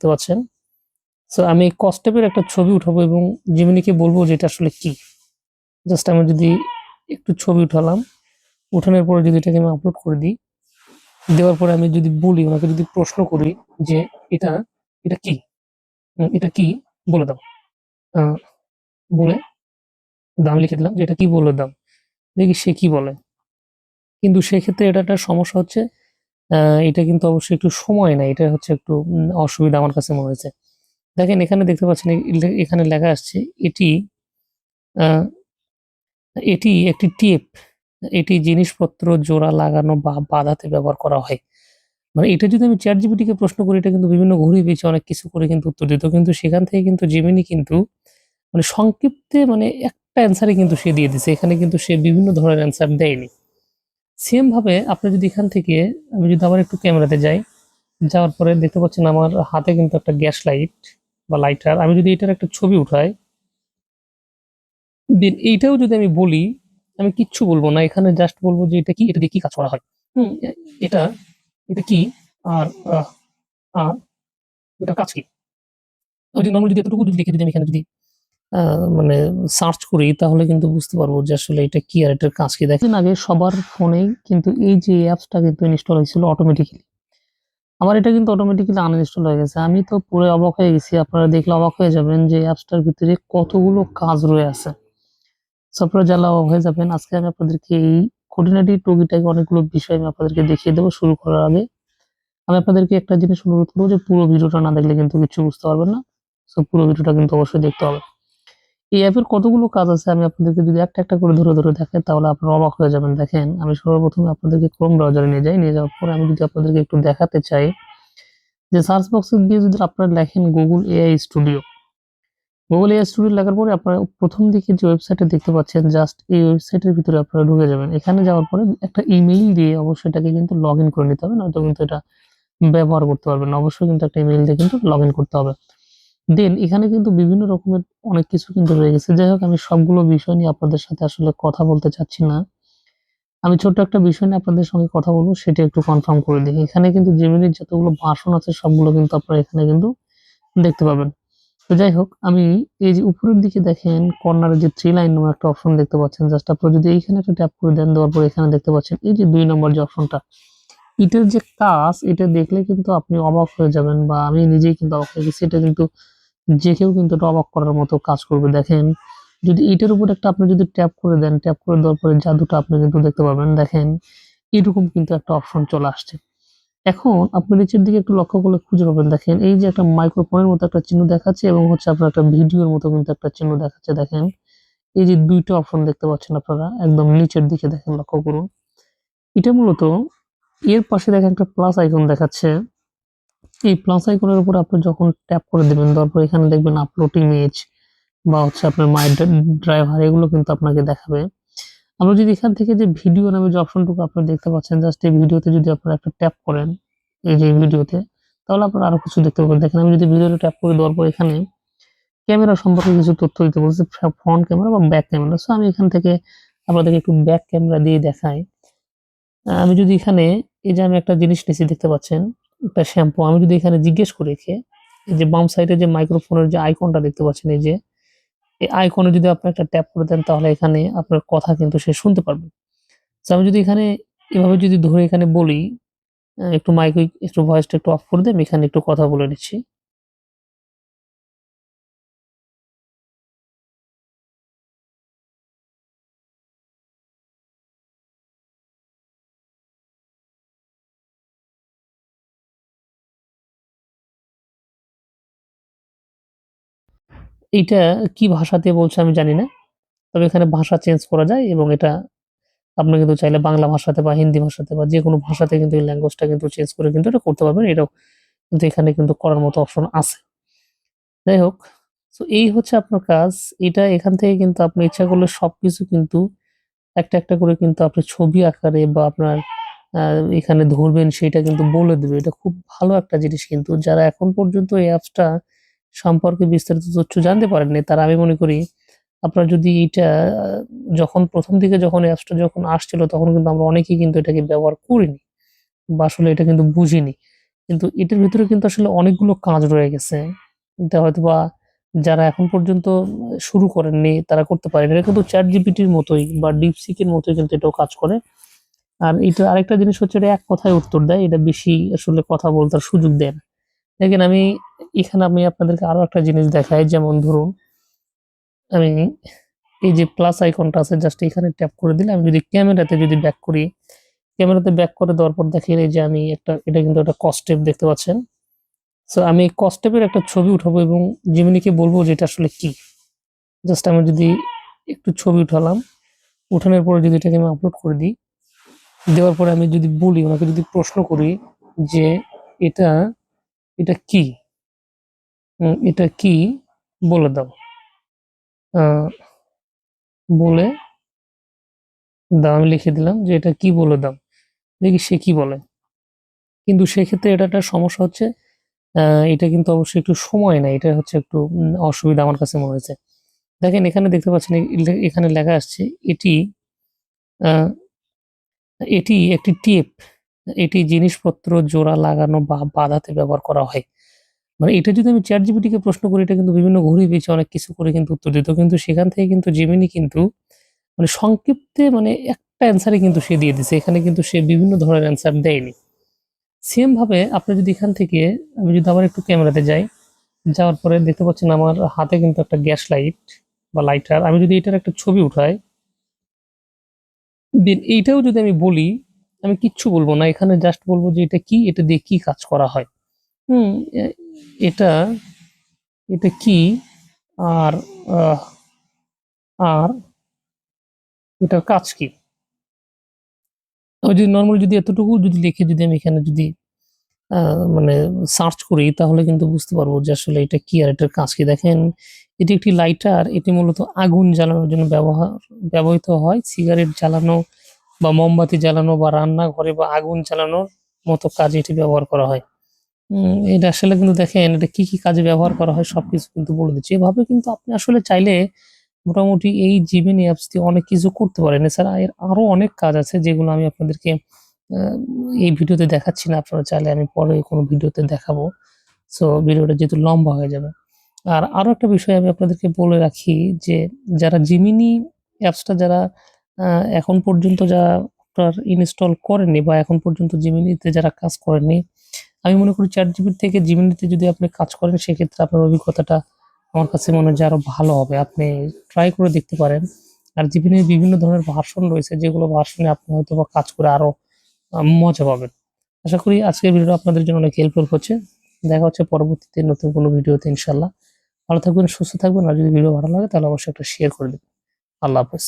দেখতে পাচ্ছেন। সো আমি কস্টেপের একটা ছবি উঠাবো এবং জেমিনিকে বলবো যে এটা আসলে কি। জাস্ট আমি যদি একটু ছবি উঠালাম, উঠানোর পরে যদি এটাকে আমি আপলোড করে দিই, দেওয়ার পরে আমি যদি বলি, ওনাকে যদি প্রশ্ন করি যে এটা এটা কি, এটা কি বলে দাও, বলে দাম লিখে দিলাম যে এটা কি বলে দাও, দেখি সে কি বলে। কিন্তু সেক্ষেত্রে এটা একটা সমস্যা হচ্ছে, এটা কিন্তু অবশ্যই একটু সময় নেয়, এটা হচ্ছে একটু অসুবিধা আমার কাছে মনে হয়েছে। দেখেন এখানে দেখতে পাচ্ছেন, এখানে লেখা আসছে এটি আহ, এটি একটি টেপ, এটি জিনিসপত্র জোড়া লাগানো বা বাঁধাতে ব্যবহার করা হয়। মানে এটা যদি আমি চ্যাট জিপিটিকে প্রশ্ন করি, এটা কিন্তু বিভিন্ন ঘুরে পেঁচে অনেক কিছু করে কিন্তু উত্তর দিত, কিন্তু সেখান থেকে কিন্তু জেমিনি কিন্তু মানে সংক্ষিপ্তে মানে একটা অ্যান্সারই কিন্তু সে দিয়ে দিছে, এখানে কিন্তু সে বিভিন্ন ধরনের অ্যান্সার দেয়নি। সেম ভাবে আপনি যদি এখান থেকে, আমি যদি আবার একটু ক্যামেরাতে যাই, যাওয়ার পরে দেখতে পাচ্ছেন আমার হাতে কিন্তু একটা গ্যাস লাইট বা লাইটার, আমি যদি এটার একটা ছবি উঠাই, দেন এইটাও যদি আমি বলি, আমি কিচ্ছু বলবো না, এখানে জাস্ট বলবো যে এটা কি, এটা দিয়ে কি কাজ করা হয়, এটা এটা কি, আর আর এটা কাজ কি। ওই যে নরমালি যদি এতটুকু যদি লিখে যদি আমি এখানে যদি মানে সার্চ করি, তাহলে কিন্তু বুঝতে পারবো যে আসলে এটা কি আর এটার কাজ কি। দেখেন আগে সবার ফোনেই কিন্তু এই যে অ্যাপসটা কিন্তু ইনস্টল হয়েছিল অটোমেটিক্যালি, আমার এটা কিন্তু অটোমেটিক্যালি আনইনস্টল হয়ে গেছে। আমি তো পুরো অবাক হয়ে গেছি, আপনারা দেখলে অবাক হয়ে যাবেন যে অ্যাপসটার ভিতরে কতগুলো কাজ রয়ে আছে। সফটওয়্যার জ্বালা অবাক হয়ে যাবেন। আজকে আমি আপনাদেরকে এই খুঁটিনাটি টুকিটাকি অনেকগুলো বিষয় আমি আপনাদেরকে দেখিয়ে দেবো। শুরু করার আগে আমি আপনাদেরকে একটা জিনিস অনুরোধ করবো যে পুরো ভিডিওটা না দেখলে কিন্তু কিছু বুঝতে পারবেন না। সো পুরো ভিডিওটা কিন্তু অবশ্যই দেখতে হবে। এই অ্যাপের কতগুলো কাজ আছে আমি আপনাদেরকে যদি একটা একটা করে ধরে ধরে দেখাই, তাহলে আপনারা অবাক হয়ে যাবেন। দেখেন আমি সর্বপ্রথমে আপনাদেরকে ক্রোম ব্রাউজারে নিয়ে যাই, নিয়ে যাওয়ার পরে আমি যদি আপনাদেরকে একটু দেখাতে চাই যে সার্চ বক্সে গিয়ে যদি আপনারা লেখেন Google AI studio, Google AI studio লেখার পরে আপনারা প্রথম দিকে যে ওয়েবসাইটে দেখতে পাচ্ছেন, জাস্ট এই ওয়েবসাইটের ভিতরে আপনারা ঢুকে যাবেন। এখানে যাওয়ার পরে একটা ইমেইল দিয়ে অবশ্যই এটাকে কিন্তু লগ ইন করে নিতে হবে, নয়তো কিন্তু এটা ব্যবহার করতে পারবেন না। অবশ্যই কিন্তু একটা ইমেইল দিয়ে কিন্তু লগ ইন করতে হবে। দেন এখানে কিন্তু বিভিন্ন রকমের অনেক কিছু কিন্তু রয়ে গেছে। যাই হোক, আমি সবগুলো বিষয় নিয়ে আপনাদের সাথে আসলে কথা বলতে চাচ্ছি না। আমি ছোট্ট একটা বিষয় নিয়ে আপনাদের সঙ্গে কথা বলবো, সেটা একটু কনফার্ম করে দিই। এখানে কিন্তু জেমিনির যতগুলো ভার্সন আছে সবগুলো কিন্তু আপনারা এখানে কিন্তু দেখতে পাবেন। তো যাই হোক, আমি এই যে উপরের দিকে দেখেন কর্নারে যে 3 লাইন নামে একটা অপশন দেখতে পাচ্ছেন, জাস্ট আপনারা যদি এইখানে একটা ট্যাপ করে দেন, দেওয়ার পর এখানে দেখতে পাচ্ছেন এই যে 2 নম্বর যে অপশনটা, এটার যে কাজ, এটা দেখলে কিন্তু আপনি অবাক হয়ে যাবেন, বা আমি নিজেই কিন্তু অবাক হয়ে গেছি। এটা কিন্তু যে কেউ কিন্তু এটা অবাক করার মতো কাজ করবে। দেখেন যদি এটার উপর একটা আপনি যদি ট্যাপ করে দেন, ট্যাপ করে দেওয়ার পরে জাদুটা আপনি কিন্তু দেখতে পাবেন। দেখেন এরকম কিন্তু একটা অপশন চলে আসছে। এখন আপনি নিচের দিকে একটু লক্ষ্য করলে খুঁজে পাবেন, দেখেন এই যে একটা মাইক্রোফোনের মতো একটা চিহ্ন দেখাচ্ছে, এবং হচ্ছে আপনার একটা ভিডিওর মতো কিন্তু একটা চিহ্ন দেখাচ্ছে। দেখেন এই যে 2টা অপশন দেখতে পাচ্ছেন আপনারা একদম নিচের দিকে, দেখেন লক্ষ্য করুন। এটা মূলত এর পাশে দেখেন একটা প্লাস আইকন দেখাচ্ছে। এই প্লাস আইকনের উপর আপনি যখন ট্যাপ করে দিবেন, তারপর এখানে দেখবেন আপলোড ইমেজ বা হচ্ছে আপনার মাই ড্রাইভার, এগুলো কিন্তু আপনাকে দেখাবে। আমরা যদি এখান থেকে যে ভিডিও নামে যে অপশনটুকু আপনি দেখতে পাচ্ছেন, জাস্ট এই ভিডিওতে যদি আপনারা একটা ট্যাপ করেন, এই যে ভিডিওতে, তাহলে আপনারা আরো কিছু দেখতে পাবেন। দেখেন আমি যদি ভিডিওতে ট্যাপ করে দেওয়ার পর এখানে ক্যামেরা সম্পর্কে কিছু তথ্য দিতে বলছে, ফ্রন্ট ক্যামেরা বা ব্যাক ক্যামেরা। সো আমি এখান থেকে আপনাদেরকে একটু ব্যাক ক্যামেরা দিয়ে দেখাই। আমি যদি এখানে এই যে আমি একটা জিনিস নিচে দেখতে পাচ্ছেন, একটা শ্যাম্পু, আমি যদি এখানে জিজ্ঞেস করি এই যে বাম সাইডে যে মাইক্রোফোনের যে আইকনটা দেখতে পাচ্ছেন, এই যে এই আইকনে যদি আপনি একটা ট্যাপ করে দেন, তাহলে এখানে আপনার কথা কিন্তু সে শুনতে পারবে। তো আমি যদি এখানে এভাবে যদি ধরে এখানে বলি, একটু মাইক একটু ভয়েসটা একটু অফ করে দেন, এখানে একটু কথা বলে নিচ্ছি। এইটা কি ভাষাতে বলছে আমি জানি না। তবে এখানে ভাষা চেঞ্জ করা যায়, এবং এটা আপনি কিন্তু চাইলে বাংলা ভাষাতে বা হিন্দি ভাষাতে বা যেকোনো ভাষাতে কিন্তু এই ল্যাঙ্গুয়েজটা কিন্তু চেঞ্জ করে কিন্তু এটা করতে পারবেন। এটাও কিন্তু এখানে কিন্তু করার মতো অপশন আছে। যাই হোক, সো এই হচ্ছে আপনার কাজ। এটা এখান থেকে কিন্তু আপনি ইচ্ছা করলে সবকিছু কিন্তু একটা একটা করে কিন্তু আপনি ছবি আকারে বা আপনার এখানে ধরবেন সেটা কিন্তু বলে দেবে। এটা খুব ভালো একটা জিনিস, কিন্তু যারা এখন পর্যন্ত এই অ্যাপসটা সম্পর্কে বিস্তারিত তথ্য জানতে পারেননি, তারা আমি মনে করি আপনার যদি এটা যখন প্রথম দিকে যখন অ্যাপসটা যখন আসছিল, তখন কিন্তু আমরা অনেকেই কিন্তু এটাকে ব্যবহার করিনি বা আসলে এটা কিন্তু বুঝিনি। কিন্তু এটার ভিতরে কিন্তু আসলে অনেকগুলো কাজ রয়ে গেছে। এটা হয়তোবা যারা এখন পর্যন্ত শুরু করেননি তারা করতে পারেন। এটা কিন্তু ChatGPT-র মতোই বা DeepSeek এর মতোই কিন্তু এটাও কাজ করে। আর এটা আরেকটা জিনিস হচ্ছে এটা এক কথায় উত্তর দেয়। এটা বেশি আসলে কথা বলার সুযোগ দেয় না। দেখেন আমি আপনাদেরকে আরো একটা জিনিস দেখাই। যেমন ধরুন আমি এই যে প্লাস আইকনটা আছে জাস্ট এখানে ট্যাপ করে দিলে আমি যদি ক্যামেরাতে ব্যাক করি, ক্যামেরাতে ব্যাক করে দেওয়ার পর দেখেন এই যে আমি এটা কিন্তু একটা কস্টেপ দেখতে পাচ্ছেন। সো আমি এই কস্টেপের একটা ছবি উঠাবো এবং জেমিনিকে বলবো যে এটা আসলে কি। জাস্ট আমি যদি একটু ছবি উঠালাম, উঠানোর পরে যদি এটাকে আমি আপলোড করে দিই, দেওয়ার পরে আমি যদি বলি ওনাকে যদি প্রশ্ন করি যে এটা এটা কি? এটা কি বলে দাও। আ বলে দাও আমি লিখে দিলাম যে এটা কি বলে দাও। দেখি সে কি বলে। কিন্তু সেক্ষেত্রে এটা একটা সমস্যা হচ্ছে আ এটা কিন্তু অবশ্যই একটু সময় নেয়। এটা হচ্ছে একটু অসুবিধা আমার কাছে মনে হয়েছে। দেখেন এখানে দেখতে পাচ্ছেন এখানে লেখা আসছে এটি আ এটি একটি টেপ। এটি জিনিসপত্র জোড়া লাগানো বা বাঁধাতে ব্যবহার করা হয়। মানে এটা যদি আমি ChatGPT কে প্রশ্ন করি এটা কিন্তু বিভিন্ন ঘুরে পেঁচিয়ে অনেক কিছু করে কিন্তু উত্তর দিত। কিন্তু সেখান থেকে কিন্তু Gemini কিন্তু মানে সংক্ষিপ্তে মানে একটা অ্যান্সারই কিন্তু সে দিয়ে দিছে। এখানে কিন্তু সে বিভিন্ন ধরনের অ্যান্সার দেয়নি। সেম ভাবে আপনি যদি এখান থেকে আমি যদি আবার একটু ক্যামেরাতে যাই, যাওয়ার পরে দেখতে পাচ্ছেন আমার হাতে কিন্তু একটা গ্যাস লাইট বা লাইটার। আমি যদি এটার একটা ছবি উঠাই, দেন এইটাও যদি আমি বলি, আমি কিচ্ছু বলব না। এখানে জাস্ট বলব যে এটা কি? এটা দিয়ে কি কাজ করা হয়? হুম? এ এটা এটা কি? আর আহ আর এটার কাজ কি? আমি যদি নরমালি যদি এতটুকু যদি লিখে যদি আমি এখানে যদি আ মানে সার্চ করি তাহলে কিন্তু বুঝতে পারবো যে আসলে এটা কি আর এটার কাজ কি। দেখেন এটি একটি লাইটার। এটি মূলত আগুন জ্বালানোর জন্য ব্যবহৃত হয়। সিগারেট জ্বালানো বা মোমবাতি জ্বালানো বা রান্নাঘরে বা আগুন জ্বালানোর মতো কাজে এটি ব্যবহার করা হয়। এটা আসলে কিন্তু দেখেন এটা কি কাজে ব্যবহার করা হয় সবকিছু কিন্তু বলে দিচ্ছে। এভাবে কিন্তু আপনি আসলে চাইলে মোটামুটি এই Gemini অ্যাপস দিয়ে অনেক কিছু করতে পারেন। এছাড়া এর আরো অনেক কাজ আছে যেগুলো আমি আপনাদেরকে আ এই ভিডিওতে দেখাচ্ছি না। আপনারা চাইলে আমি পরে কোনো ভিডিওতে দেখাবো। সো ভিডিওটা যেহেতু লম্বা হয়ে যাবে। আর আরো একটা বিষয় আমি আপনাদেরকে বলে রাখি যে যারা Gemini অ্যাপসটা যারা আ এখন পর্যন্ত যারা আপনার ইনস্টল করেননি বা এখন পর্যন্ত Gemini তে যারা কাজ করেননি, আমি মনে করি ChatGPT থেকে Gemini তে যদি আপনি কাজ করেন সেক্ষেত্রে আপনার অভিজ্ঞতাটা আমার কাছে মনে হয় যে আরো ভালো হবে। আপনি ট্রাই করে দেখতে পারেন। আর Gemini এর বিভিন্ন ধরনের ভার্সন রয়েছে যেগুলো ভার্সনে আপনি হয়তোবা কাজ করে আরো মজা পাবেন। আশা করি আজকের ভিডিওটা আপনাদের জন্য অনেক হেল্পফুল হচ্ছে। দেখা হচ্ছে পরবর্তীতে নতুন কোনো ভিডিওতে ইনশাআল্লাহ। ভালো থাকবেন, সুস্থ থাকবেন। আর যদি ভিডিও ভালো লাগে তাহলে অবশ্যই একটা শেয়ার করে দিবেন। আল্লাহ হাফেজ।